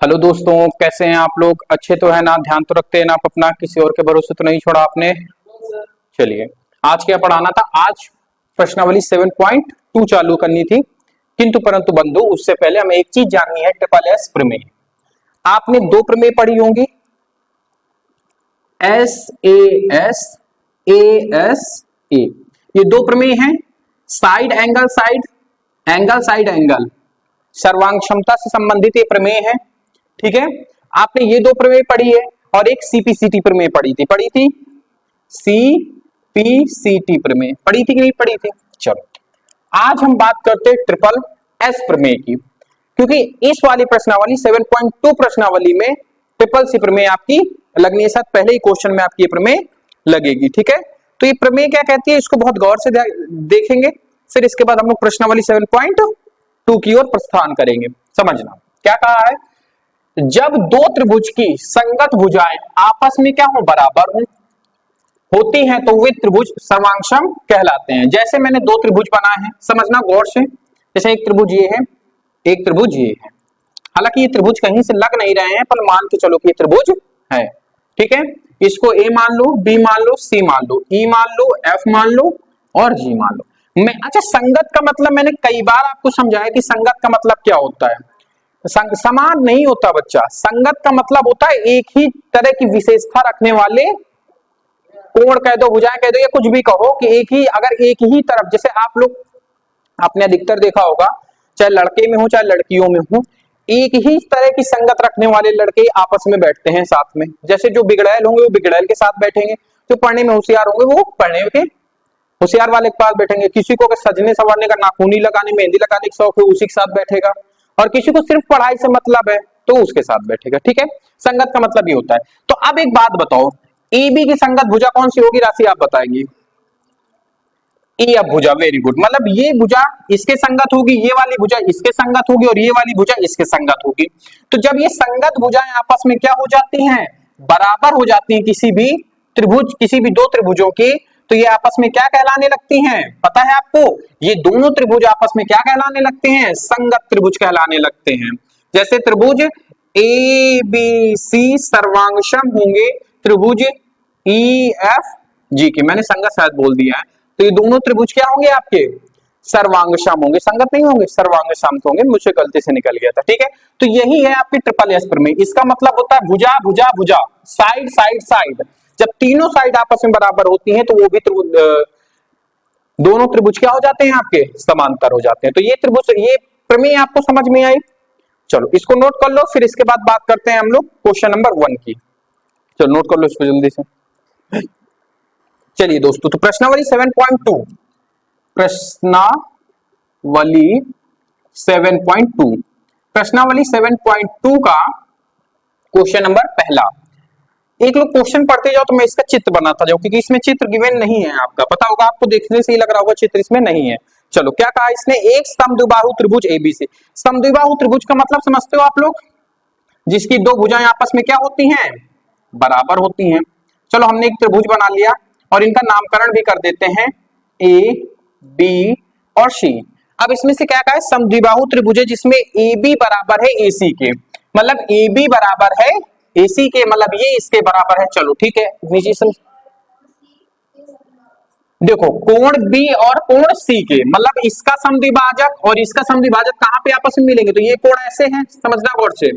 Hello दोस्तों, कैसे हैं आप लोग? अच्छे तो है ना? ध्यान तो रखते हैं ना आप अपना? किसी और के भरोसे तो नहीं छोड़ा आपने? चलिए, आज क्या पढ़ाना था? आज प्रश्नावली 7.2 चालू करनी थी, किंतु परंतु बंधु उससे पहले हमें एक चीज जाननी है, ट्रिपल एस प्रमेय। आपने दो प्रमेय पढ़ी होंगी, S A S, A S A. ये दो प्रमेय हैं, side angle side, angle side angle, सर्वांग क्षमता से संबंधित ये प्रमेय है। ठीक है, आपने ये दो प्रमेय पढ़ी है और एक सीपीसीटी प्रमेय पढ़ी थी सीपीसीटी प्रमेय पढ़ी थी कि नहीं पढ़ी थी? चलो, आज हम बात करते हैं ट्रिपल एस प्रमेय की, क्योंकि इस वाली प्रश्नावली 7.2 प्रश्नावली में ट्रिपल सी प्रमेय आपकी लगने के साथ पहले ही क्वेश्चन में आपकी ये प्रमेय लगेगी। ठीक है, तो ये प्रमेय क्या कहती है, इसको बहुत गौर से देखेंगे, फिर इसके बाद हम लोग प्रश्नावली 7.2 की ओर प्रस्थान करेंगे। समझना क्या कहा है, जब दो त्रिभुज की संगत भुजाएं आपस में क्या हो, बराबर होती हैं, तो वे त्रिभुज सर्वांगसम कहलाते हैं। जैसे मैंने दो त्रिभुज बनाए हैं, समझना गौर से, जैसे एक त्रिभुज ये है, एक त्रिभुज ये है। हालांकि ये त्रिभुज कहीं से लग नहीं रहे हैं, पर मान के चलो कि ये त्रिभुज है। ठीक है, इसको ए मान लो, बी मान लो, सी मान लो, ई मान लो, एफ मान लो और जी मान लो। अच्छा, संगत का मतलब मैंने कई बार आपको समझाया कि संगत का मतलब क्या होता है। समान नहीं होता बच्चा, संगत का मतलब होता है एक ही तरह की विशेषता रखने वाले, कोण कह दो, भुजाएं कह दो, या कुछ भी कहो, कि एक ही, अगर एक ही तरफ, जैसे आप लोग आपने अधिकतर देखा होगा, चाहे लड़के में हो चाहे लड़कियों में हो, एक ही तरह की संगत रखने वाले लड़के आपस में बैठते हैं साथ में। जैसे जो बिगड़ैल होंगे वो बिगड़ैल के साथ बैठेंगे, जो पढ़ने में होशियार होंगे वो पढ़ने के होशियार वाले के पास बैठेंगे। किसी को सजने संवरने का, नाखूनी लगाने, मेहंदी लगाने का शौक है, उसी के साथ बैठेगा, और किसी को सिर्फ पढ़ाई से मतलब है तो उसके साथ बैठेगा। ठीक है, संगत का मतलब ये होता है। तो अब एक बात बताओ, ए बी की संगत भुजा कौन सी होगी? राशि आप बताएंगे। ए अब भुजा, वेरी गुड, मतलब ये भुजा इसके संगत होगी, ये वाली भुजा इसके संगत होगी और ये वाली भुजा इसके संगत होगी। तो जब ये संगत भुजाएं आपस में क्या हो जाती हैं, बराबर हो जाती हैं, किसी भी त्रिभुज, किसी भी दो त्रिभुजों की, तो ये आपस में क्या कहलाने लगती हैं? पता है आपको, ये दोनों त्रिभुज आपस में क्या कहलाने लगते हैं? संगत त्रिभुज कहलाने लगते हैं। जैसे त्रिभुज ए बी सी सर्वांगसम होंगे, त्रिभुज ई एफ जी के, मैंने संगत शायद बोल दिया है, तो ये दोनों त्रिभुज क्या होंगे आपके? सर्वांगसम होंगे, संगत नहीं होंगे, सर्वांगसम होंगे, मुझसे गलती से निकल गया था। ठीक है, तो यही है आपकी ट्रिपल एस प्रमेय। इसका मतलब होता है भुजा भुजा भुजा, साइड साइड साइड, जब तीनों साइड आपस में बराबर होती हैं तो वो भी दोनों त्रिभुज क्या हो जाते हैं आपके? समांतर हो जाते हैं। तो ये त्रिभुज, ये प्रमेय आपको समझ में आई? चलो इसको नोट कर लो, फिर इसके बाद बात करते हैं हम लोग क्वेश्चन नंबर 1 की। चलो नोट कर लो इसको जल्दी से। चलिए दोस्तों, तो प्रश्नावली 7.2, प्रश्नावली 7.2, प्रश्नावली 7.2 का क्वेश्चन नंबर पहला। एक लोग क्वेश्चन पढ़ते जाओ तो मैं इसका चित्र बनाता जाऊं, क्योंकि इसमें चित्र गिवन नहीं है। आपका पता होगा, आपको देखने से ही लग रहा होगा चित्र इसमें नहीं है। चलो क्या कहा इसने, एक समद्विबाहु त्रिभुज एबीसी। समद्विबाहु त्रिभुज का मतलब समझते हो आप लोग, जिसकी दो भुजाएं आपस में क्या होती हैं? बराबर होती हैं। चलो हमने एक त्रिभुज बना लिया और इनका नामकरण भी कर देते हैं ए बी और सी। अब इसमें से क्या कहा है, समद्विबाहु त्रिभुज है जिसमें ए बी बराबर है एसी के, मतलब ए बी बराबर है एसी के, मतलब ये इसके बराबर है। चलो ठीक है, नीचे देखो, कोण बी और कोण सी के, मतलब इसका समद्विभाजक और इसका समद्विभाजक कहां पे आपस में मिलेंगे? तो ये कोण ऐसे हैं, समझना गौर से,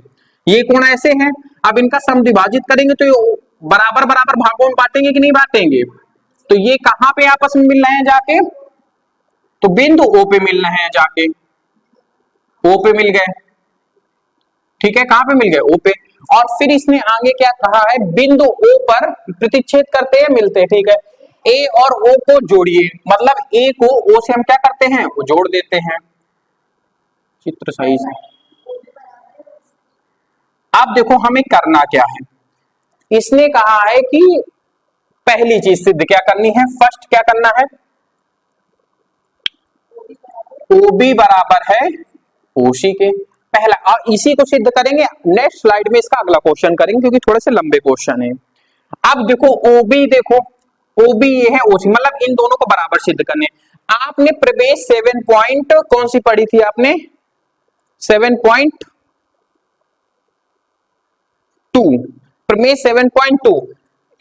ये कोण ऐसे हैं। अब इनका समद्विभाजित करेंगे तो ये बराबर बराबर भागों में बांटेंगे कि नहीं बांटेंगे? तो ये कहां पे आपस में मिल रहे हैं जाके? तो बिंदु ओ पे मिल रहे हैं जाके, ओ पे मिल गए। ठीक है, कहां पे मिल गए? ओ पे। और फिर इसने आगे क्या कहा है, बिंदु ओ पर प्रतिच्छेद करते हैं, मिलते हैं। ठीक है, ए और ओ को जोड़िए, मतलब ए को ओ से हम क्या करते हैं? वो जोड़ देते हैं। चित्र सही से अब देखो हमें करना क्या है, इसने कहा है कि पहली चीज सिद्ध क्या करनी है, फर्स्ट क्या करना है, ओबी बराबर है ओसी के, पहला। और इसी को सिद्ध करेंगे नेक्स्ट स्लाइड में, इसका अगला क्वेश्चन करेंगे क्योंकि थोड़े से लंबे क्वेश्चन है। अब देखो ओबी, देखो ओबी ये है ओसी, मतलब इन दोनों को बराबर सिद्ध करने। आपने प्रवेश 7 पॉइंट कौन सी पढ़ी थी आपने? 7 पॉइंट टू, प्रमेय 7.2,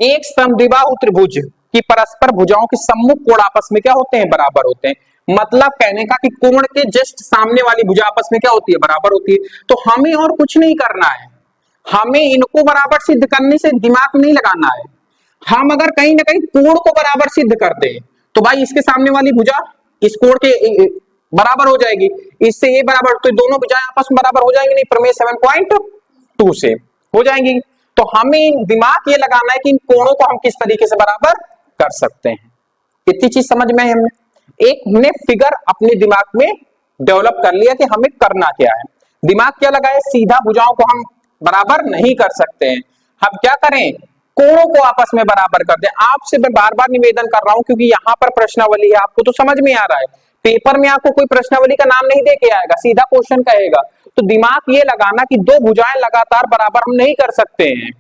एक समद्विबाहु त्रिभुज की परस्पर भुजाओं के सम्मुख कोण आपस में क्या होते हैं, बराबर होते हैं। मतलब कहने का कि कोण के जस्ट सामने वाली भुजा आपस में क्या होती है, बराबर होती है। तो हमें और कुछ नहीं करना है, हमें इनको बराबर सिद्ध करने से दिमाग नहीं लगाना है। हम अगर कहीं ना कहीं कोण को बराबर सिद्ध कर दे तो भाई इसके सामने वाली भुजा इस कोण के बराबर हो जाएगी, इससे ये बराबर, तो दोनों भुजाएं आपस में बराबर हो जाएंगी नहीं, प्रमेय 7.2 से हो जाएंगी। तो हमें दिमाग ये लगाना है कि इन कोणों को हम किस तरीके से बराबर कर सकते हैं। इतनी चीज समझ में हमने एक ने फिगर अपने दिमाग में डेवलप कर लिया कि हमें करना क्या है। दिमाग क्या लगाए, सीधा भुजाओं को हम बराबर नहीं कर सकते हैं, हम क्या करें, कोणों को आपस में बराबर कर दें। आपसे मैं बार बार निवेदन कर रहा हूं क्योंकि यहाँ पर प्रश्नावली है, आपको तो समझ में आ रहा है, पेपर में आपको कोई प्रश्नावली का नाम नहीं दे के आएगा, सीधा क्वेश्चन कहेगा। तो दिमाग ये लगाना कि दो भुजाएं लगातार बराबर हम नहीं कर सकते हैं।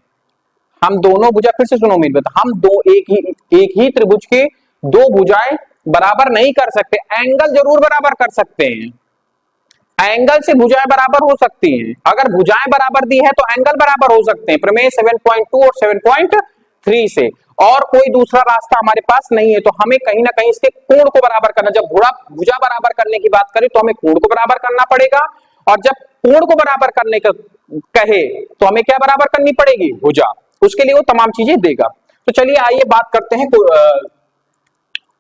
हम दोनों भुजा, फिर से सुनो मेरी बात, हम दो एक ही त्रिभुज के दो भुजाएं बराबर नहीं कर सकते, एंगल जरूर बराबर कर सकते हैं। एंगल से भुजाएं बराबर हो सकती हैं, अगर भुजाएं बराबर दी है तो एंगल बराबर हो सकते हैं, प्रमेय 7.2 और 7.3 से। और कोई दूसरा रास्ता हमारे पास नहीं है। तो हमें कहीं ना कहीं इसके कोण को बराबर करना, जब भुजा बराबर करने की बात करें तो हमें कोण को बराबर करना पड़ेगा, और जब कोण को बराबर करने का कहे तो हमें क्या बराबर करनी पड़ेगी, भुजा। उसके लिए वो तमाम चीजें देगा। तो चलिए आइए बात करते हैं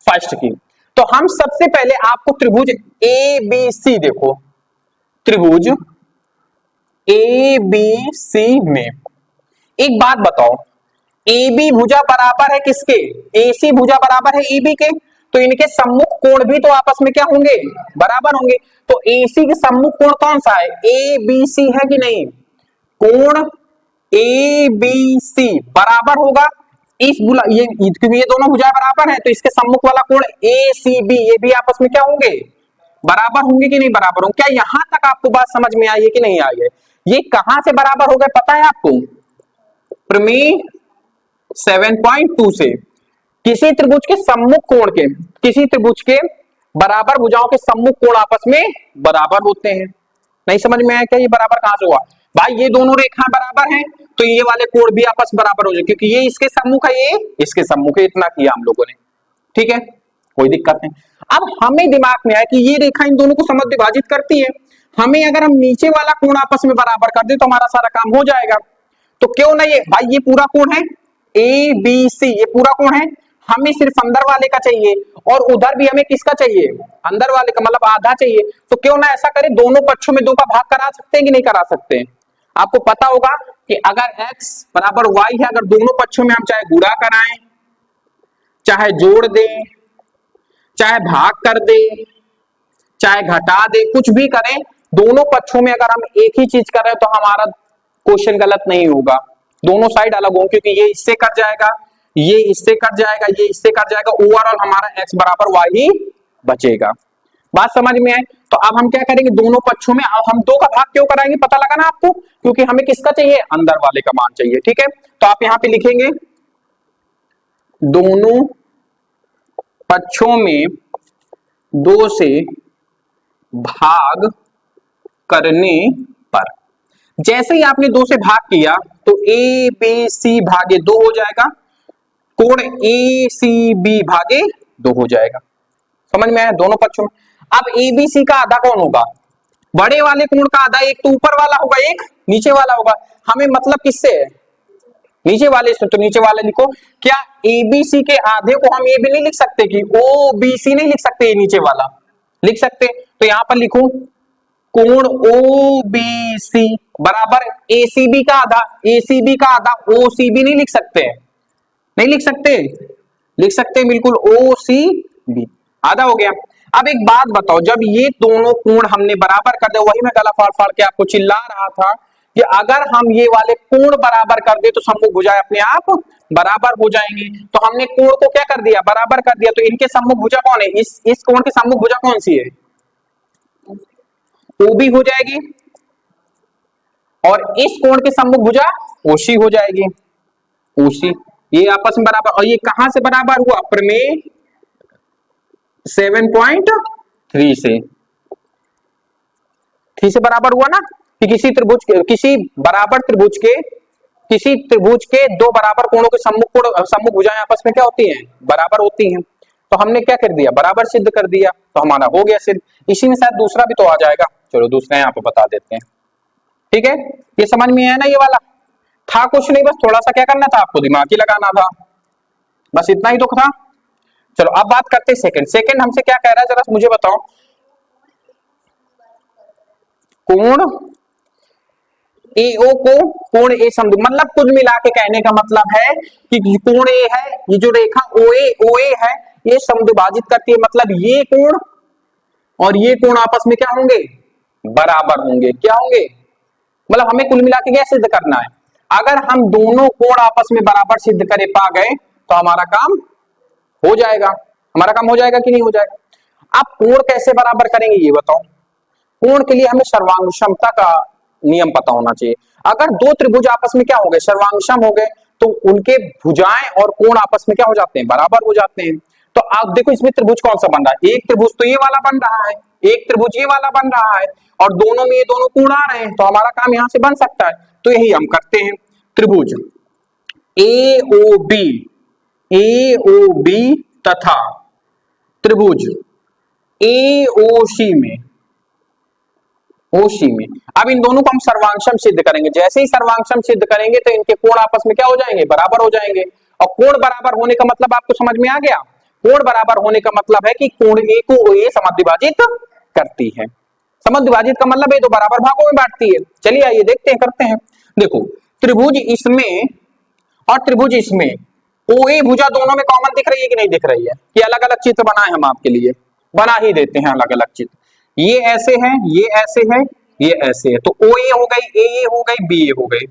फर्स्ट की। तो हम सबसे पहले आपको त्रिभुज ए बी सी देखो, त्रिभुज ए बी सी में एक बात बताओ, ए बी भुजा बराबर है किसके, ए सी भुजा बराबर है ए बी के, तो इनके सम्मुख कोण भी तो आपस में क्या होंगे, बराबर होंगे। तो ए सी के सम्मुख कोण कौन सा है, ए बी सी है कि नहीं, कोण ए बी सी बराबर होगा इस ये, क्योंकि ये दोनों भुजा बराबर है तो इसके सम्मुख वाला कोण ए सी बी, ये भी आपस में क्या होंगे, बराबर होंगे कि नहीं बराबर होंगे। क्या यहां तक आपको बात समझ में आई है कि नहीं आई है। ये कहां से बराबर हो गए पता है आपको, प्रमेय 7.2 से। किसी त्रिभुज के सम्मुख कोण के, किसी त्रिभुज के बराबर भुजाओं के सम्मुख कोण आपस में बराबर होते हैं। नहीं समझ में आया क्या, ये बराबर कहां से हुआ भाई, ये दोनों रेखाएं बराबर हैं तो ये वाले कोण भी आपस में बराबर हो जाए, क्योंकि ये इसके सम्मुख है, ये इसके सम्मुख है, इतना किया हम लोगों ने, ठीक है, कोई दिक्कत नहीं। अब हमें दिमाग में आया कि ये रेखा इन दोनों को समद्विभाजित करती है, हमें अगर हम नीचे वाला कोण आपस में बराबर कर दे तो हमारा सारा काम हो जाएगा। तो क्यों ना ये भाई, ये पूरा कोण है ए बी सी, ये पूरा कोण है, हमें सिर्फ अंदर वाले का चाहिए और उधर भी हमें किसका चाहिए, अंदर वाले का, मतलब आधा चाहिए। तो क्यों ना ऐसा करें, दोनों पक्षों में दो का भाग करा सकते हैं कि नहीं करा सकते। आपको पता होगा कि अगर x बराबर y है, अगर दोनों पक्षों में हम चाहे गुणा कराएं, चाहे जोड़ दें, चाहे भाग कर दे, चाहे घटा दे, कुछ भी करें, दोनों पक्षों में अगर हम एक ही चीज कर रहे हैं तो हमारा क्वेश्चन गलत नहीं होगा। दोनों साइड अलग होंगे, क्योंकि ये इससे कट जाएगा, ये इससे कट जाएगा, ये इससे कट जाएगा, ओवरऑल हमारा x बराबर y ही बचेगा। बात समझ में आए। तो अब हम क्या करेंगे, दोनों पक्षों में अब हम दो का भाग क्यों कराएंगे, पता लगा ना आपको, क्योंकि हमें किसका चाहिए, अंदर वाले का मान चाहिए, ठीक है। तो आप यहां पे लिखेंगे दोनों पक्षों में दो से भाग करने पर, जैसे ही आपने दो से भाग किया तो ए बी सी भागे दो हो जाएगा, कोण ए सी बी भागे दो हो जाएगा। समझ में आया, दोनों पक्षों में। अब ए बी सी का आधा कौन होगा, बड़े वाले कोण का आधा, एक तो ऊपर वाला होगा, एक नीचे वाला होगा। हमें मतलब किससे है, नीचे वाले से, तो नीचे वाले लिखो। क्या ए बी सी के आधे को हम ये भी नहीं लिख सकते कि ओ बी सी नहीं लिख सकते, नीचे वाला लिख सकते। तो यहां पर लिखो कोण ओ बी सी बराबर ए सी बी का आधा, ए सी बी का आधा ओ सी बी नहीं लिख सकते, नहीं लिख सकते, लिख सकते बिल्कुल, ओ सी बी आधा हो गया। अब एक बात बताओ, जब ये दोनों कोण हमने बराबर कर दिया, वही मैं गला फाड़ फाड़ के आपको चिल्ला रहा था कि अगर हम ये वाले कोण बराबर कर दे तो सम्मुख भुजाएं अपने आप बराबर हो जाएंगी। तो हमने कोण को क्या कर दिया, बराबर कर दिया। तो इनके सम्मुख भुजा कौन है, इस कोण के सम्मुख भुजा कौन सी है, ओ बी हो जाएगी, और इस कोण के सम्मुख भुजा ओसी हो जाएगी, ओसी। ये आपस में बराबर, और ये कहां से बराबर हुआ, प्रमेय 7.3 से, 3 से बराबर हुआ ना कि किसी त्रिभुज के, किसी बराबर त्रिभुज के किसी त्रिभुज के दो बराबर कोणों के सम्मुख भुजाएं आपस में क्या होती हैं, बराबर होती हैं। तो हमने क्या कर दिया, बराबर सिद्ध कर दिया, तो हमारा हो गया सिद्ध। इसी में शायद दूसरा भी तो आ जाएगा, चलो दूसरा यहाँ पे बता देते हैं। ठीक है, ये समझ में है ना, ये वाला था कुछ नहीं, बस थोड़ा सा क्या करना था आपको, दिमाग ही लगाना था, बस इतना ही तो था। चलो अब बात करते हैं सेकंड। सेकंड हमसे क्या कह रहा है, जरा मुझे बताओ। कोण एओ को कोण ए समद्विभाजित, मतलब कुल मिला के कहने का मतलब है कि कोण ए है, ये जो रेखा ओए है, ये समद्विभाजित करती है, मतलब ये कोण और ये कोण आपस में क्या होंगे, बराबर होंगे। क्या होंगे, मतलब हमें कुल मिला के क्या सिद्ध करना है, अगर हम दोनों कोण आपस में बराबर सिद्ध करे पा गए तो हमारा काम हो जाएगा। हमारा काम हो जाएगा कि नहीं हो जाएगा। आप कोण कैसे बराबर करेंगे ये बताओ। कोण के लिए हमें सर्वांग समता का नियम पता होना चाहिए। अगर दो त्रिभुज आपस में क्या हो गए, सर्वांगसम हो गए, तो उनके भुजाएं और कोण आपस में क्या हो जाते हैं, बराबर हो जाते हैं। तो आप देखो इसमें त्रिभुज कौन सा बन रहा है, एक त्रिभुज तो ये वाला बन रहा है, एक त्रिभुज ये वाला बन रहा है, और दोनों में ये दोनों कोण आ रहे हैं, तो हमारा काम यहां से बन सकता है। तो यही हम करते हैं। त्रिभुज ए ओ बी तथा त्रिभुज ओसी में अब इन दोनों को हम सर्वांगसम सिद्ध करेंगे। जैसे ही सर्वांगसम सिद्ध करेंगे तो इनके कोण आपस में क्या हो जाएंगे, बराबर हो जाएंगे। और कोण बराबर होने का मतलब आपको समझ में आ गया। कोण बराबर होने का मतलब है कि कोण ए को ए समद्विभाजित करती है। समद्विभाजित का मतलब ये तो बराबर भागों में बांटती है। चलिए आइए देखते हैं, करते हैं। देखो त्रिभुज इसमें और त्रिभुज इसमें ओए भुजा दोनों में कॉमन दिख रही है कि नहीं दिख रही है, कि अलग अलग चित्र बनाए हम आपके लिए, बना ही देते हैं अलग अलग चित्र। ये ऐसे है, ये ऐसे है, ये ऐसे है, तो ओ ए हो गई, ए हो गई, बी ए हो गई।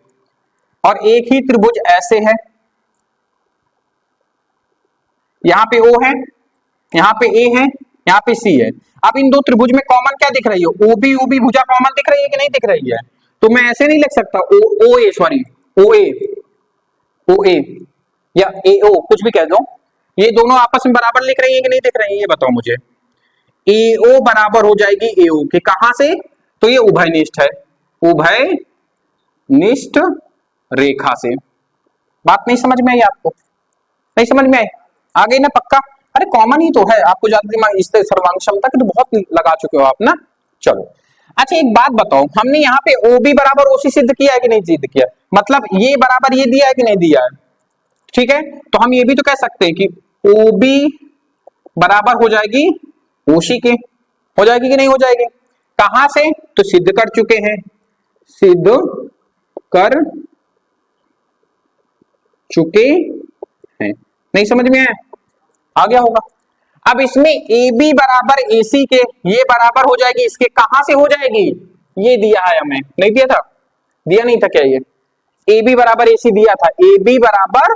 और एक ही त्रिभुज ऐसे है, यहां पे ओ है, यहां पे ए है, यहां पे सी है। अब इन दो त्रिभुज में कॉमन क्या दिख रही है, ओबी भुजा कॉमन दिख रही है कि नहीं दिख रही है। तो मैं ऐसे नहीं लिख सकता ओ ए, सॉरी ओ ए या ए ओ, कुछ भी कह दो, ये दोनों आपस में बराबर लिख रही है कि नहीं दिख रही है, ये बताओ मुझे। एओ बराबर हो जाएगी एओ के, कहां से, तो ये उभयनिष्ठ है, उभयनिष्ठ रेखा से। बात नहीं समझ में आई आपको, नहीं समझ में आई, आ गई ना पक्का। अरे कॉमन ही तो है, आपको ज्यादा दिमाग इस सर्वांग क्षमता की तो बहुत लगा चुके हो आप ना। चलो अच्छा एक बात बताओ, हमने यहाँ पे ओबी बराबर ओसी सिद्ध किया है कि नहीं सिद्ध किया, मतलब ये बराबर ये दिया है कि नहीं दिया है। ठीक है, तो हम ये भी तो कह सकते हैं कि ओबी बराबर हो जाएगी ओसी के, हो जाएगी कि नहीं हो जाएगी। कहां से, तो सिद्ध कर चुके हैं, सिद्ध कर चुके हैं। नहीं समझ में आया, आ गया होगा। अब इसमें ए बी बराबर ए सी के, ये बराबर हो जाएगी इसके, कहां से हो जाएगी, ये दिया है हमें, नहीं दिया था, दिया नहीं था क्या, ये ए बी बराबर ए सी दिया था, ए बी बराबर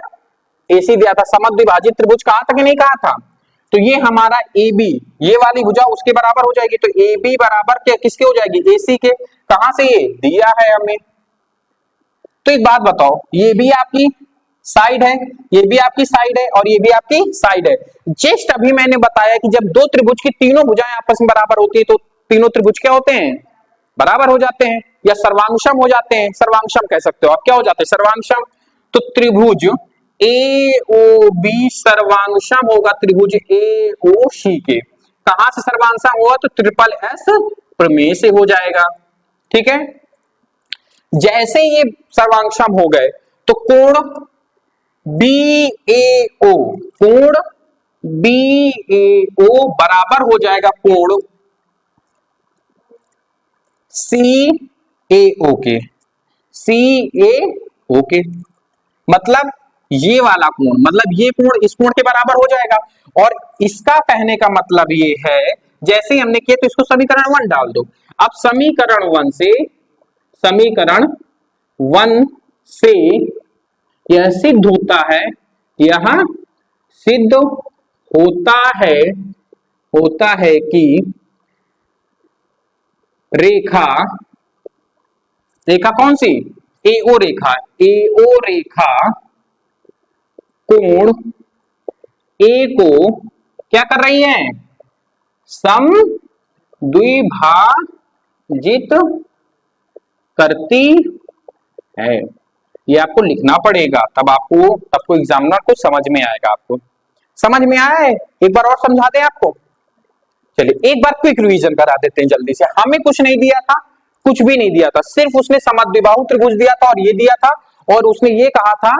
ए सी दिया था। समद्विभाजित त्रिभुज कहा था कि नहीं कहा था। तो ये हमारा ए बी, ये वाली भुजा उसके बराबर हो जाएगी, तो ए बी बराबर क्या किसके हो जाएगी, ए सी के। कहां से, ये दिया है हमें। तो एक बात बताओ, ये भी आपकी साइड है, ये भी आपकी साइड है, और ये भी आपकी साइड है। जस्ट अभी मैंने बताया कि जब दो त्रिभुज की तीनों भुजाएं आपस में बराबर होती है तो तीनों त्रिभुज क्या होते हैं, बराबर हो जाते हैं, या सर्वांगसम हो जाते हैं। सर्वांगसम कह सकते हो आप, क्या हो जाते हैं, सर्वांगसम। तो त्रिभुज ए ओ बी सर्वांगसम होगा त्रिभुज ए ओ सी के। कहां से सर्वांगसम हुआ, तो ट्रिपल एस प्रमेय से हो जाएगा। ठीक है, जैसे ये सर्वांगसम हो गए तो कोण बी ए ओ, कोण बी ए ओ बराबर हो जाएगा कोण सी ए ओ के, सी ए ओ के। मतलब ये वाला कोण, मतलब ये कोण इस कोण के बराबर हो जाएगा। और इसका कहने का मतलब ये है, जैसे ही हमने किया तो इसको समीकरण 1 डाल दो। अब समीकरण 1 से यह सिद्ध होता है, यह सिद्ध होता है कि रेखा कौन सी, एओ रेखा, एओ रेखा कोण ए को क्या कर रही है, समद्विभाजित करती है। ये आपको लिखना पड़ेगा, तब को एग्जामिनर को समझ में आएगा। आपको समझ में आया है? एक बार और समझा दें आपको। चलिए एक बार क्विक रिवीजन करा देते हैं जल्दी से। हमें कुछ नहीं दिया था, कुछ भी नहीं दिया था, सिर्फ उसने समद्विबाहु त्रिभुज दिया था और ये दिया था, और उसने ये कहा था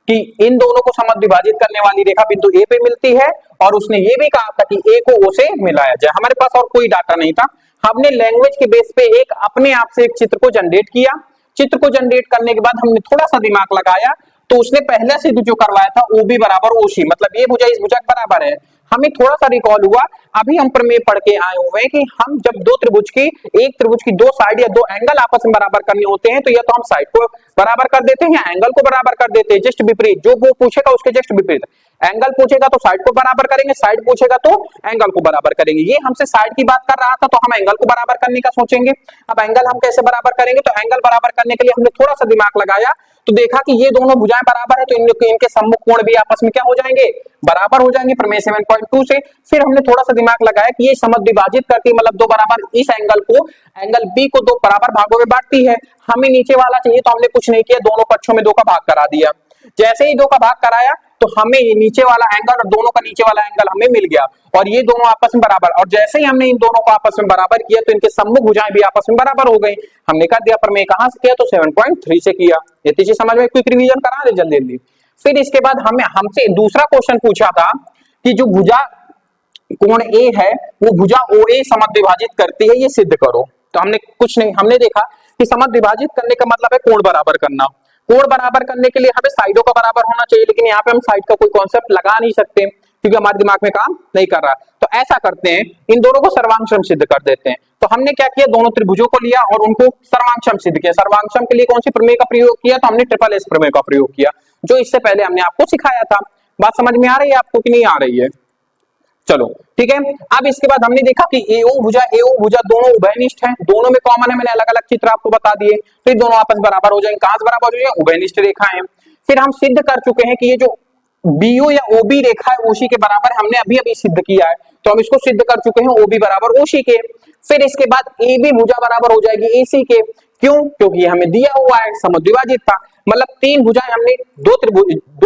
कि इन दोनों को समद्विभाजित करने वाली रेखा बिंदु ए पे मिलती है, और उसने ये भी कहा था कि ए को ओ से मिलाया जाए। हमारे पास और कोई डाटा नहीं था। हमने लैंग्वेज के बेस पे एक अपने आप से एक चित्र को जनरेट किया। चित्र को जनरेट करने के बाद हमने थोड़ा सा दिमाग लगाया, तो उसने पहले से जो करवाया था ओ बी बराबर ओसी, मतलब ये भुजा इस भुजा के बराबर है। हमें थोड़ा सा रिकॉल हुआ, अभी हम प्रमेय पढ़ के आए हुए हैं कि हम जब एक त्रिभुज की दो साइड या दो एंगल आपस में बराबर करने होते हैं, तो या तो हम साइड को बराबर कर देते हैं या एंगल को बराबर कर देते हैं, जस्ट विपरीत। जो वो पूछेगा उसके जस्ट विपरीत। एंगल पूछेगा तो साइड को बराबर करेंगे, साइड पूछेगा तो एंगल को बराबर करेंगे। ये हमसे साइड की बात कर रहा था, तो हम एंगल को बराबर करने का सोचेंगे। अब एंगल हम कैसे बराबर करेंगे? तो एंगल बराबर करने के लिए हमने थोड़ा सा दिमाग लगाया, तो देखा कि ये दोनों भुजाएं बराबर है, तो इनके सम्मुख कोण भी आपस में क्या हो जाएंगे? बराबर हो जाएंगे, प्रमेय 7.2 से। फिर हमने थोड़ा सा दिमाग लगाया कि ये समद्विभाजित करती है, मतलब दो बराबर इस एंगल बी को दो बराबर भागों में बांटती है। हमें नीचे वाला चाहिए, तो हमने कुछ नहीं किया, दोनों पक्षों में दो का भाग करा दिया। जैसे ही दो का भाग कराया, तो हमें ये नीचे वाला एंगल और दोनों का नीचे वाला एंगल हमें मिल गया, और ये दोनों आपस में बराबर। और जैसे ही हमने इन दोनों को आपस में बराबर किया, तो इनके सम्मुख भुजाएं भी आपस में बराबर हो गई। हमने कर दिया, प्रमेय कहां से किया? तो 7.3 से किया। ये चीज समझ में? क्विक रिवीजन करा दे जल्दी जल्दी। फिर इसके बाद हमसे दूसरा क्वेश्चन पूछा था कि जो भुजा कोण ए है वो भुजा ओ ए समद्विभाजित करती है, ये सिद्ध करो। तो हमने कुछ नहीं, हमने देखा कि समद्विभाजित करने का मतलब है कोण बराबर करना। कोण बराबर करने के लिए हमें साइडों का बराबर होना चाहिए, लेकिन यहाँ पे हम साइड का कोई कॉन्सेप्ट लगा नहीं सकते क्योंकि हमारे दिमाग में काम नहीं कर रहा। तो ऐसा करते हैं, इन दोनों को सर्वांशम सिद्ध कर देते हैं। तो हमने क्या किया? दोनों त्रिभुजों को लिया और उनको सर्वांशम सिद्ध किया। सर्वांशम के लिए कौन सी प्रमेय का प्रयोग किया? तो हमने ट्रिपल एस प्रमेय का प्रयोग किया, जो इससे पहले हमने आपको सिखाया था। बात समझ में आ रही है आपको कि नहीं आ रही है? चलो ठीक है। अब इसके बाद हमने देखा कि एओ भुजा दोनों उभयनिष्ठ हैं, दोनों में कॉमन है। मैंने अलग अलग चित्र आपको बता दिए, तो ये दोनों आपस में बराबर हो जाएंगे। कहां से बराबर हो जाएंगे? उभयनिष्ठ रेखा है। फिर हम सिद्ध कर चुके हैं कि ये जो बीओ या ओबी रेखा है ओसी के बराबर, हमने अभी अभी सिद्ध किया है, तो हम इसको सिद्ध कर चुके हैं ओबी बराबर ओसी के। फिर इसके बाद ए बी भुजा बराबर हो जाएगी एसी के। क्यों? क्योंकि हमें दिया हुआ है, समद्विभाजित था, मतलब तीन भुजाएं हमने दो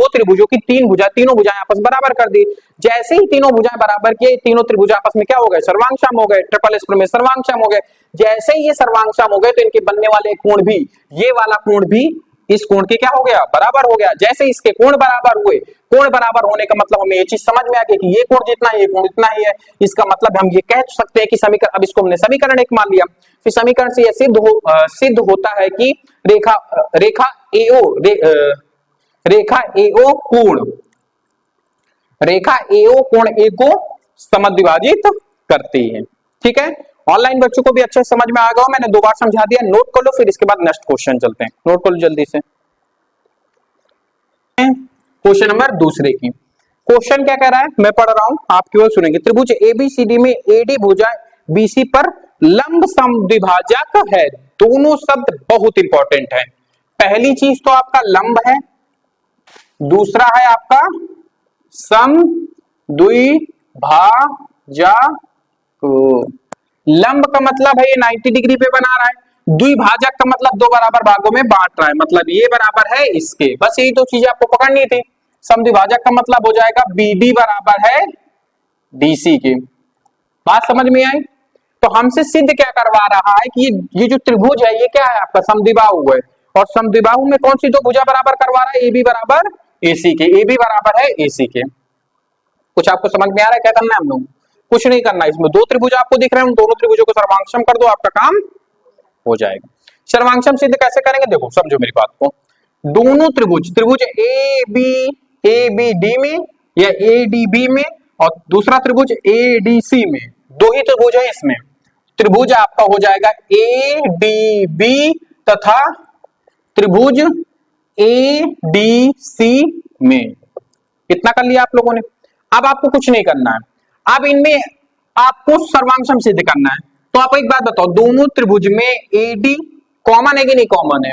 त्रिभुजों की तीनों भुजाएं आपस बराबर कर दी। जैसे ही तीनों भुजाएं बराबर किए, तीनों त्रिभुज आपस में क्या हो गए? सर्वांगसम हो गए। ट्रिपल एस प्रमेय सर्वांगसम हो गए। जैसे ही ये सर्वांगसम हो गए, तो इनके बनने वाले कोण भी, ये वाला कोण भी इस कोण के क्या हो गया? बराबर हो गया। जैसे इसके कोण बराबर हुए, कोण बराबर होने का मतलब हमें ये चीज समझ में आ गई कि ये कोण जितना है, ये कोण इतना ही है। इसका मतलब हम ये कह सकते हैं कि समीकरण, अब इसको हमने समीकरण एक मान लिया। फिर समीकरण से यह सिद्ध होता है कि रेखा एओ कोण ए को समद्विभाजित करती है। ठीक है, ऑनलाइन बच्चों को भी अच्छे से समझ में आ गया। मैंने दो बार समझा दिया, नोट कर लो। फिर इसके बाद नेक्स्ट क्वेश्चन चलते हैं, नोट कर लो जल्दी से। क्वेश्चन नंबर दूसरे की, क्वेश्चन क्या कह रहा है मैं पढ़ रहा हूं, आप केवल सुनेंगे। त्रिभुज एबीसीडी में एडी भुजा बीसी पर लंब समद्विभाजक है। दोनों शब्द बहुत इंपॉर्टेंट है। पहली चीज तो आपका लंब है, दूसरा है आपका समद्विभाजक। लंब का मतलब है ये 90 डिग्री पे बना रहा है, द्विभाजक का मतलब दो बराबर भागों में बांट रहा है, मतलब ये बराबर है इसके। बस यही दो चीजें आपको पकड़नी थी। समद्विभाजक का मतलब हो जाएगा बीडी बराबर है डीसी के। बात समझ में आई? तो हमसे सिद्ध क्या करवा रहा है कि ये जो त्रिभुज है ये क्या है आपका? समद्विबाहु है। और समद्विबाहु में कौन सी दो भुजा बराबर करवा रहा है? ए बी बराबर एसी के। ए बी बराबर है एसी के। कुछ आपको समझ में आ रहा है क्या करना है हम लोग? कुछ नहीं करना। इसमें दो त्रिभुज आपको दिख रहे हैं, उन दोनों त्रिभुजों को सर्वांगसम कर दो, आपका काम हो जाएगा। सर्वांगसम सिद्ध कैसे करेंगे? देखो समझो मेरी बात को। दोनों त्रिभुज ए बी डी में या ए डी बी में, और दूसरा त्रिभुज ए डी सी में, दो ही त्रिभुज है इसमें। त्रिभुज आपका हो जाएगा ए डी बी तथा त्रिभुज ए डी सी में। कितना कर लिया आप लोगों ने? अब आपको कुछ नहीं करना है, अब इनमें आपको सर्वांगसम सिद्ध करना है। तो आप एक बात बताओ, दोनों त्रिभुज में एडी कॉमन है कि नहीं कॉमन है?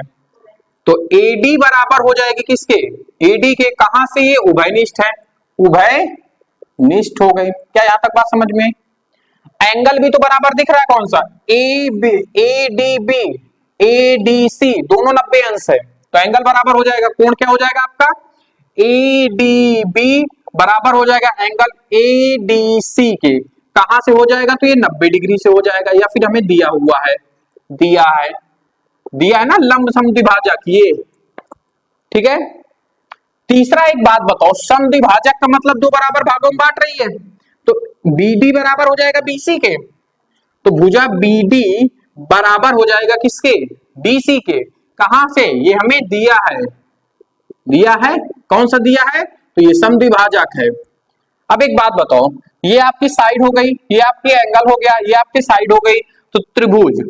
तो एडी बराबर हो जाएगी किसके? एडी के। कहां से? ये उभयनिष्ठ है, उभयनिष्ठ हो गए। क्या यहां तक बात समझ में? एंगल भी तो बराबर दिख रहा है, कौन सा? A D B A D C दोनों 90 अंश है। तो एंगल बराबर हो जाएगा, कोण क्या हो जाएगा आपका ADB बराबर हो जाएगा एंगल ADC के। कहां से हो जाएगा, तो ये 90 डिग्री से हो जाएगा, या फिर हमें दिया हुआ है, दिया है ना लंब समद्विभाजक ये, ठीक है। तीसरा एक बात बताओ, समद्विभाजक का मतलब दो बराबर भागों में बांट रही है, तो BD बराबर हो जाएगा BC के, तो भुजा BD बराबर हो जाएगा किसके, BC के। कहां से, ये हमें दिया है, कौन सा दिया है, तो ये समद्विभाजक है। अब एक बात बताओ, ये आपकी साइड हो गई, ये आपकी एंगल हो गया, ये आपकी साइड हो गई, तो त्रिभुज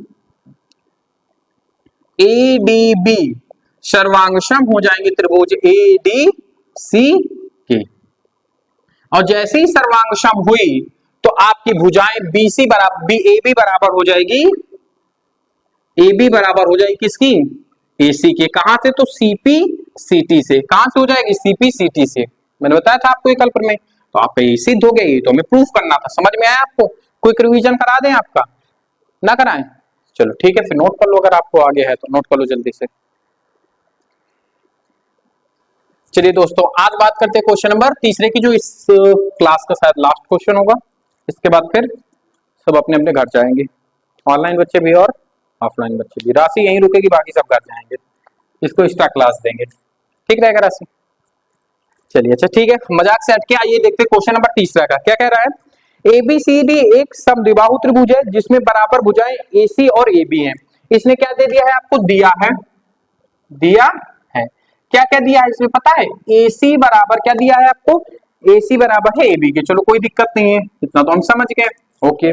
ADB सर्वांगसम हो जाएंगे त्रिभुज ADC के, और जैसे ही सर्वांगसम हुई तो आपकी भुजाएं BC बराबर AB बराबर हो जाएगी, AB बराबर हो जाएगी किसकी, AC के। कहां से, तो CP-CT से। कहां से हो जाएगी, CP-CT से। मैंने बताया था आपको कल में, तो आपका ये सिद्ध हो गई, तो हमें प्रूफ करना था। समझ में आया आपको, क्विक रिवीजन करा दें आपका, ना कराएं, चलो ठीक है, फिर नोट कर लो, अगर आपको आगे है तो नोट कर लो जल्दी से। चलिए दोस्तों, आज बात करते हैं क्वेश्चन नंबर तीसरे की, जो इस क्लास का शायद लास्ट क्वेश्चन होगा। इसके बाद फिर सब अपने अपने घर जाएंगे, ऑनलाइन बच्चे भी और ऑफलाइन बच्चे भी। राशि यहीं रुकेगी, बाकी सब घर जाएंगे, इसको एक्स्ट्रा क्लास देंगे, ठीक रहेगा राशि। चलिए अच्छा ठीक है, मजाक से हटके आइए देखते हैं क्वेश्चन नंबर तीसरा का क्या कह रहा है। ABCD एक समद्विबाहु त्रिभुज है जिसमें बराबर भुजाएं AC और AB हैं। इसने क्या दे दिया है आपको, दिया है क्या क्या दिया है इसमें पता है, AC बराबर क्या दिया है आपको, AC बराबर है AB के। चलो कोई दिक्कत नहीं है, इतना तो हम समझ गए, ओके।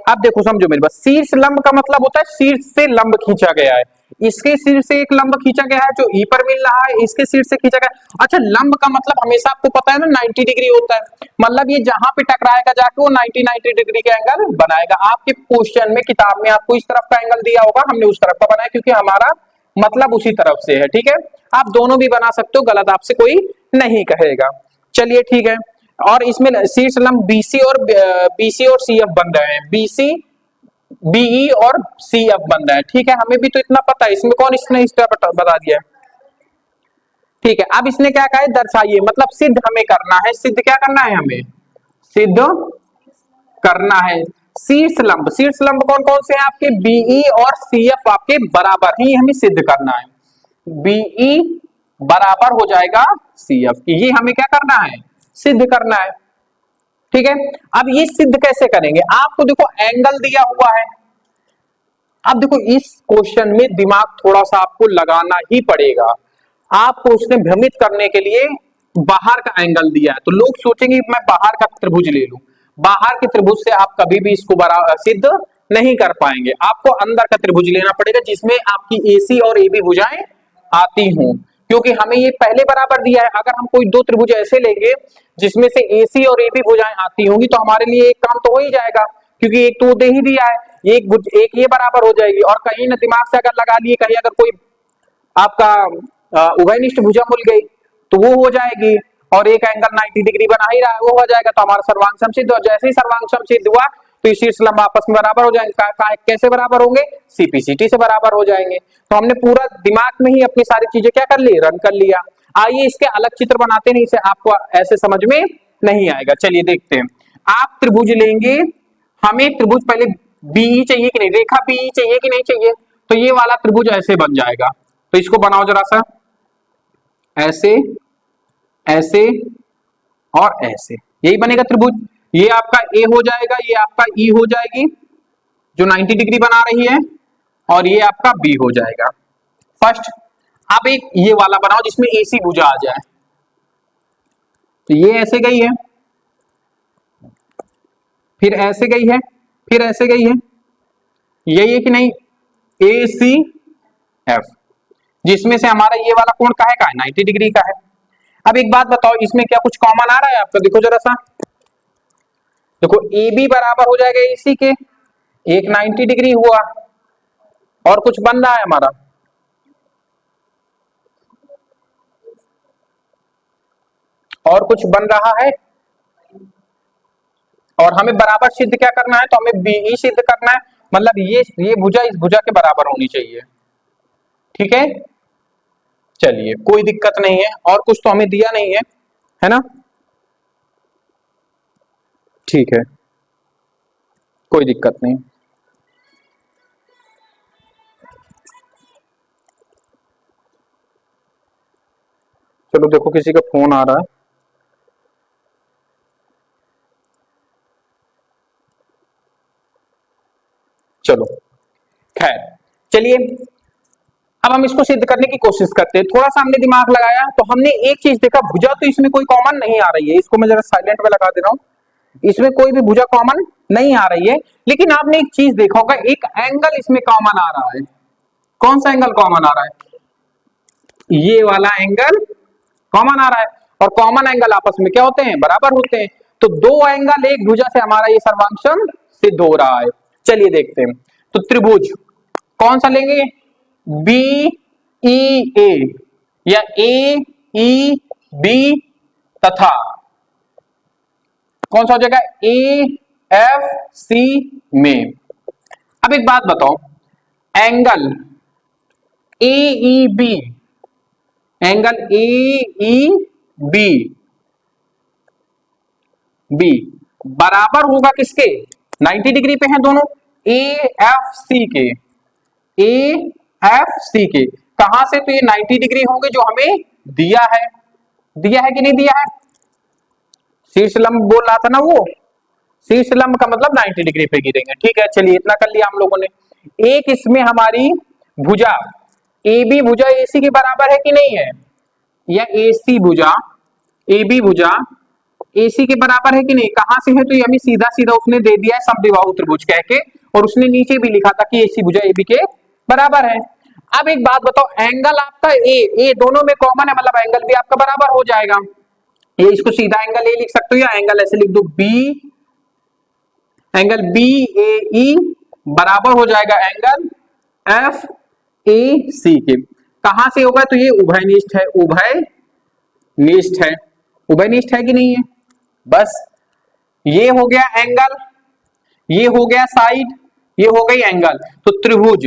अब देखो समझो मेरी बात, शीर्ष लंब का मतलब होता है शीर्ष से लंब खींचा गया है, इसके शीर्ष से एक लंब खींचा गया है जो E पर मिल रहा है, इसके शीर्ष से खींचा गया। अच्छा, लंब का मतलब हमेशा आपको पता है ना 90 डिग्री होता है, मतलब ये जहां पे टकराएगा जाके वो 90 डिग्री का एंगल बनाएगा। आपके क्वेश्चन में किताब में आपको इस तरफ का एंगल दिया होगा, हमने उस तरफ का बनाया क्योंकि हमारा मतलब उसी तरफ से है, ठीक है। आप दोनों भी बना सकते हो, गलत आपसे कोई नहीं कहेगा। चलिए ठीक है, और इसमें शीर्ष लंब BC और CF बन रहे हैं, BC BE और CF बन रहा है, ठीक है। हमें भी तो इतना पता है, इसमें कौन इसने इस तरह बता दिया, ठीक है। अब इसने क्या कहा है, दर्शाइए, मतलब सिद्ध हमें करना है, सिद्ध क्या करना है, हमें सिद्ध करना है। शीर्ष लंब कौन कौन से हैं आपके, BE और CF आपके बराबर ही हमें सिद्ध करना है। BE बराबर हो जाएगा CF की, ये हमें क्या करना है, सिद्ध करना है, ठीक है। अब ये सिद्ध कैसे करेंगे, आपको देखो एंगल दिया हुआ है। अब देखो इस क्वेश्चन में दिमाग थोड़ा सा आपको लगाना ही पड़ेगा, आपको उसने भ्रमित करने के लिए बाहर का एंगल दिया है, तो लोग सोचेंगे मैं बाहर का त्रिभुज ले लूं। बाहर के त्रिभुज से आप कभी भी इसको सिद्ध नहीं कर पाएंगे, आपको अंदर का त्रिभुज लेना पड़ेगा जिसमें आपकी AC और AB भुजाएं आती हों, क्योंकि हमें ये पहले बराबर दिया है। अगर हम कोई दो त्रिभुज ऐसे लेंगे जिसमें से AC और AB भुजाएं आती होंगी तो हमारे लिए एक काम तो हो ही जाएगा, क्योंकि एक तो दे ही दिया है, एक ये बराबर हो जाएगी, और कहीं ना दिमाग से अगर लगा लिए, कहीं अगर कोई आपका उभयनिष्ठ भुजा मिल गई तो वो हो जाएगी, और एक एंगल 90 डिग्री बना ही रहा है, वो हो जाएगा, तो हमारा सर्वांग सिद्ध। और जैसे ही सर्वांग सिद्ध हुआ तो शीर्ष लंब आपस में बराबर हो जाएंगे। कैसे बराबर होंगे, CP-CT से बराबर हो जाएंगे। तो हमने पूरा दिमाग में ही अपनी सारी चीजें क्या कर ली, रन कर लिया। आइए इसके अलग चित्र बनाते नहीं, इसे आपको ऐसे समझ में नहीं आएगा। चलिए देखते हैं, आप त्रिभुज लेंगे, हमें त्रिभुज पहले BE चाहिए कि नहीं, रेखा BE चाहिए कि नहीं चाहिए, तो ये वाला त्रिभुज ऐसे बन जाएगा। तो इसको बनाओ जरा सा, ऐसे ऐसे और ऐसे, यही बनेगा त्रिभुज। ये आपका A हो जाएगा, ये आपका E हो जाएगी जो 90 डिग्री बना रही है, और ये आपका B हो जाएगा फर्स्ट। अब एक ये वाला बनाओ जिसमें AC भुजा आ जाए, तो ये ऐसे गई है, फिर ऐसे गई है, फिर ऐसे गई है, यही है कि नहीं, ACF, जिसमें से हमारा ये वाला कोण काहे का है, 90 डिग्री का है। अब एक बात बताओ, इसमें क्या कुछ कॉमन आ रहा है आपका, देखो जरा सा, देखो AB बराबर हो जाएगा AC के, एक 90 डिग्री हुआ, और कुछ बन रहा है हमारा, और कुछ बन रहा है, और हमें बराबर सिद्ध क्या करना है, तो हमें BE सिद्ध करना है। मतलब ये भुजा इस भुजा के बराबर होनी चाहिए। ठीक है, चलिए कोई दिक्कत नहीं है, और कुछ तो हमें दिया नहीं है ना? ठीक है, कोई दिक्कत नहीं। चलो देखो किसी का फोन आ रहा है। चलो खैर, चलिए अब हम इसको सिद्ध करने की कोशिश करते हैं। थोड़ा सा हमने दिमाग लगाया तो हमने एक चीज देखा, भुजा तो इसमें कोई कॉमन नहीं आ रही है। इसको मैं जरा साइलेंट में लगा दे रहा हूं, इसमें कोई भी भुजा कॉमन नहीं आ रही है। लेकिन आपने एक चीज देखा होगा, एक एंगल इसमें कॉमन आ रहा है। कौन सा एंगल कॉमन आ रहा है? ये वाला एंगल कॉमन आ रहा है, और कॉमन एंगल आपस में क्या होते हैं? बराबर होते हैं। तो दो एंगल एक भुजा से हमारा ये सर्वांक्षम सिद्ध हो रहा है। चलिए देखते हैं। तो त्रिभुज कौन सा लेंगे? बी ई ए या ए ई बी, तथा कौन सा हो जाएगा? ए एफ सी में। अब एक बात बताओ, angle A E B, angle A E B B बराबर होगा किसके? 90 डिग्री पे हैं दोनों, ए एफ सी के। ए एफ सी के कहां से? तो ये 90 डिग्री होंगे जो हमें दिया है। दिया है कि नहीं दिया है? शीर्ष लंब बोल रहा था ना वो, शीर्ष लंब का मतलब 90 डिग्री पे गिरेंगे। ठीक है, चलिए इतना कर लिया हम लोगों ने। एक इसमें हमारी भुजा ए बी भुजा एसी के बराबर है कि नहीं है? या एसी भुजा ए बी भुजा एसी के बराबर है कि नहीं? कहां से है? तो ये हमें सीधा सीधा उसने दे दिया है समद्विबाहु त्रिभुज कह के, और उसने नीचे भी लिखा था कि एसी भुजा ए बी के बराबर है। अब एक बात बताओ, एंगल आपका ए दोनों में कॉमन है, मतलब एंगल भी आपका बराबर हो जाएगा। ये इसको सीधा एंगल ए लिख सकते हो, या एंगल ऐसे लिख दो, बी एंगल बी ए ई बराबर हो जाएगा एंगल एफ ए सी के। कहां से होगा? तो ये उभयनिष्ठ है, उभयनिष्ठ है। उभयनिष्ठ है कि नहीं है? बस ये हो गया एंगल, ये हो गया साइड, ये हो गई एंगल। तो त्रिभुज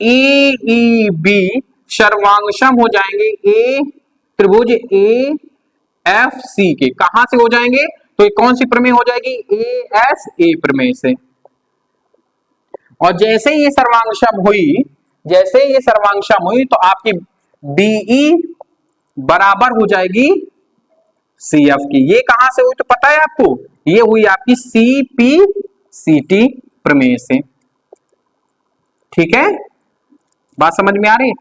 ए ई बी सर्वांगसम हो जाएंगे ए त्रिभुज ए एफ सी के। कहां से हो जाएंगे? तो ये कौन सी प्रमेय हो जाएगी? ए एस ए प्रमेय से। और जैसे ये सर्वांगसम हुई, जैसे ये सर्वांगसम हुई, तो आपकी बीई बराबर हो जाएगी सी एफ की। ये कहां से हुई तो पता है आपको? ये हुई आपकी सी पी सी टी प्रमेय से। ठीक है, बात समझ में आ रही?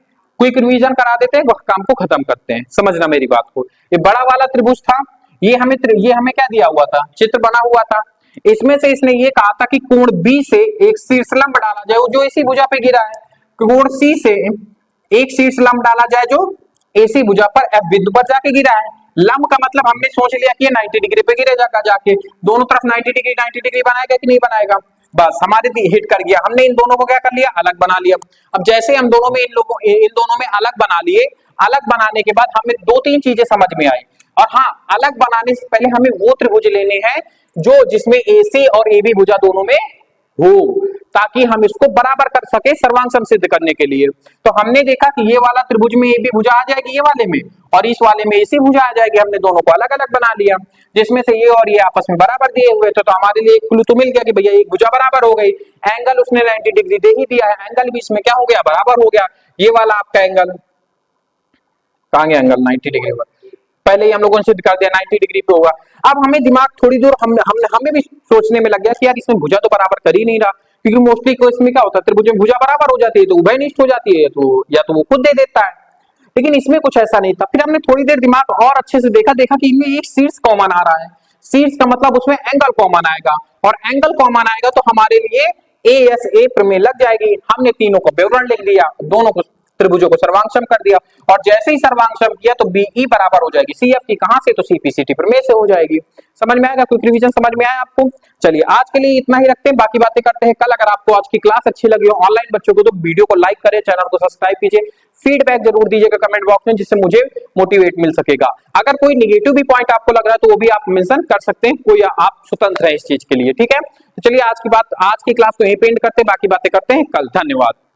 क्विक रिवीजन करा देते हैं, काम को खत्म करते हैं। समझना मेरी बात को। ये बड़ा वाला त्रिभुज था, ये हमें क्या दिया हुआ था? चित्र बना हुआ था। इसमें से इसने ये कहा था कि कोण बी से एक शीर्षलंब डाला जाए जो इसी भुजा पे गिरा है। कोण सी से एक शीर्षलंब डाला जाए जो एसी भुजा पर एफ बिंदु पर जाके गिरा है। लंब का मतलब हमने सोच लिया कि ये 90 डिग्री पे गिरेगा, जाके दोनों तरफ 90 डिग्री बनाएगा कि नहीं बनाएगा? बस हमारे हिट कर गया। हमने इन दोनों को क्या कर लिया? अलग बना लिया। अब जैसे हम दोनों में इन दोनों में अलग बना लिए, अलग बनाने के बाद हमें दो तीन चीजें समझ में आई। और हाँ, अलग बनाने से पहले हमें वो त्रिभुज लेने हैं जो जिसमें एसी और एबी भुजा दोनों में हो, ताकि हम इसको बराबर कर सके सर्वांग सिद्ध करने के लिए। तो हमने देखा कि ये वाला त्रिभुज में एबी भुजा आ जाएगी ये वाले में, और इस वाले में एसी भुजा आ जाएगी। हमने दोनों को अलग अलग बना लिया, जिसमें से ये और ये आपस में बराबर दिए हुए थे। तो हमारे लिए एक क्लू तो मिल गया कि भैया एक भुजा बराबर हो गई। एंगल उसने 90 डिग्री दे ही दिया है, एंगल भी इसमें क्या हो गया? बराबर हो गया। ये वाला आपका एंगल कहां गया? एंगल 90 डिग्री पर पहले ही हम लोगों ने सिद्ध कर दिया 90 डिग्री पे होगा। अब हमें दिमाग थोड़ी दूर हमें भी सोचने में लग गया कि यार इसमें भुजा तो बराबर कर ही नहीं रहा, क्योंकि मोस्टली को इसमें क्या होता है, त्रिभुज में भुजा बराबर हो जाती है तो उभयनिष्ठ हो जाती है, तो या तो वो खुद दे देता है। लेकिन इसमें कुछ ऐसा नहीं था। फिर हमने थोड़ी देर दिमाग और अच्छे से देखा कि इनमें एक शीर्ष कॉमन आ रहा है। शीर्ष का मतलब उसमें एंगल कॉमन आएगा, और एंगल कॉमन आएगा तो हमारे लिए ए प्रमेय लग जाएगी। हमने तीनों का विवरण लिख दिया, दोनों को त्रिभुजों को सर्वांगसम कर दिया, और जैसे ही सर्वांगसम किया तो बीई बराबर हो जाएगी सीएफ की। कहां से? तो सीपीसीटी प्रमेय से हो जाएगी। समझ में आएगा? क्विक रिवीजन समझ में आया आपको? चलिए आज के लिए इतना ही रखते हैं, बाकी बातें करते हैं कल। अगर आपको आज की क्लास अच्छी लगी हो ऑनलाइन बच्चों को, तो वीडियो को लाइक करें, चैनल को सब्सक्राइब कीजिए, फीडबैक जरूर दीजिएगा कमेंट बॉक्स में, जिससे मुझे मोटिवेट मिल सकेगा। अगर कोई निगेटिव भी पॉइंट आपको लग रहा है तो वो भी आप मेंशन कर सकते हैं, कोई आप स्वतंत्र है इस चीज के लिए। ठीक है, तो चलिए आज की क्लास को यहीं पे एंड करते हैं, बाकी बातें करते हैं कल। धन्यवाद।